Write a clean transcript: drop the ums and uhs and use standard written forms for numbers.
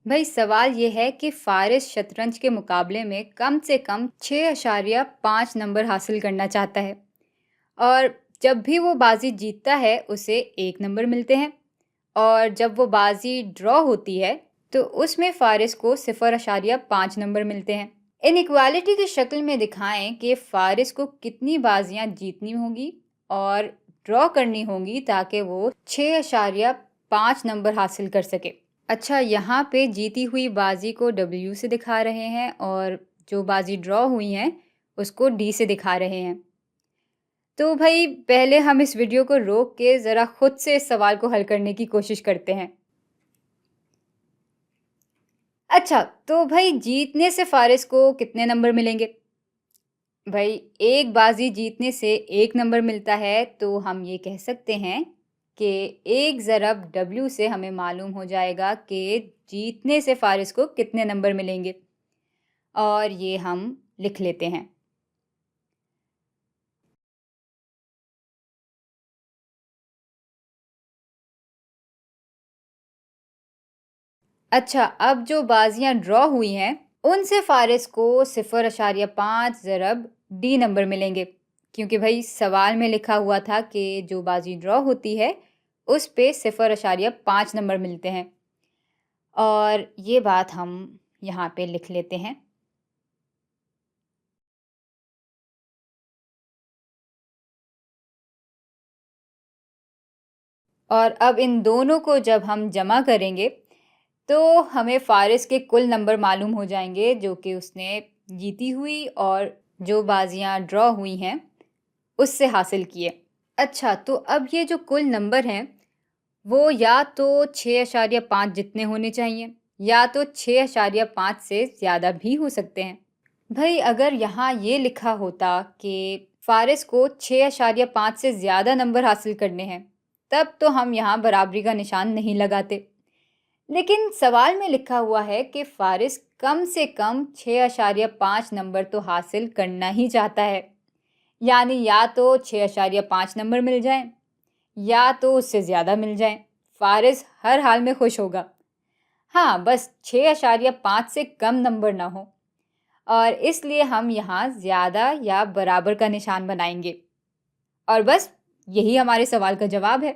भाई सवाल ये है कि फारिस शतरंज के मुकाबले में कम से कम 6.5 नंबर हासिल करना चाहता है और जब भी वो बाजी जीतता है उसे 1 नंबर मिलते हैं और जब वो बाजी ड्रॉ होती है तो उसमें फारिस को 0.5 नंबर मिलते हैं। इनइक्वालिटी की शक्ल में दिखाएं कि फारिस को कितनी बाजियां जीतनी होंगी और ड्रॉ करनी होंगी ताकि वो 6.5 नंबर हासिल कर सके। अच्छा, यहाँ पे जीती हुई बाजी को W से दिखा रहे हैं और जो बाजी ड्रॉ हुई हैं उसको D से दिखा रहे हैं। तो भाई पहले हम इस वीडियो को रोक के ज़रा खुद से इस सवाल को हल करने की कोशिश करते हैं। अच्छा, तो भाई जीतने से फारिस को कितने नंबर मिलेंगे? भाई एक बाजी जीतने से 1 नंबर मिलता है तो हम ये कह सकते हैं कि एक ज़रब W से हमें मालूम हो जाएगा कि जीतने से फारिस को कितने नंबर मिलेंगे और ये हम लिख लेते हैं। अच्छा, अब जो बाजियां ड्रॉ हुई हैं उनसे फारिस को 0.5 ज़रब D नंबर मिलेंगे क्योंकि भाई सवाल में लिखा हुआ था कि जो बाजी ड्रॉ होती है उस पे 0.5 नंबर मिलते हैं और ये बात हम यहाँ पे लिख लेते हैं। और अब इन दोनों को जब हम जमा करेंगे तो हमें फारिस के कुल नंबर मालूम हो जाएंगे जो कि उसने जीती हुई और जो बाजियां ड्रॉ हुई हैं उससे हासिल किए। अच्छा, तो अब ये जो कुल नंबर हैं वो या तो 6.5 जितने होने चाहिए या तो 6.5 से ज़्यादा भी हो सकते हैं। भाई अगर यहाँ ये लिखा होता कि फारिस को 6.5 से ज़्यादा नंबर हासिल करने हैं तब तो हम यहाँ बराबरी का निशान नहीं लगाते, लेकिन सवाल में लिखा हुआ है कि फारिस कम से कम 6.5 नंबर तो हासिल करना ही चाहता है, यानी या तो 6.5 नंबर मिल जाएं या तो उससे ज़्यादा मिल जाएं। फारिस हर हाल में खुश होगा। हाँ, बस 6.5 से कम नंबर ना हो और इसलिए हम यहाँ ज़्यादा या बराबर का निशान बनाएंगे और बस यही हमारे सवाल का जवाब है।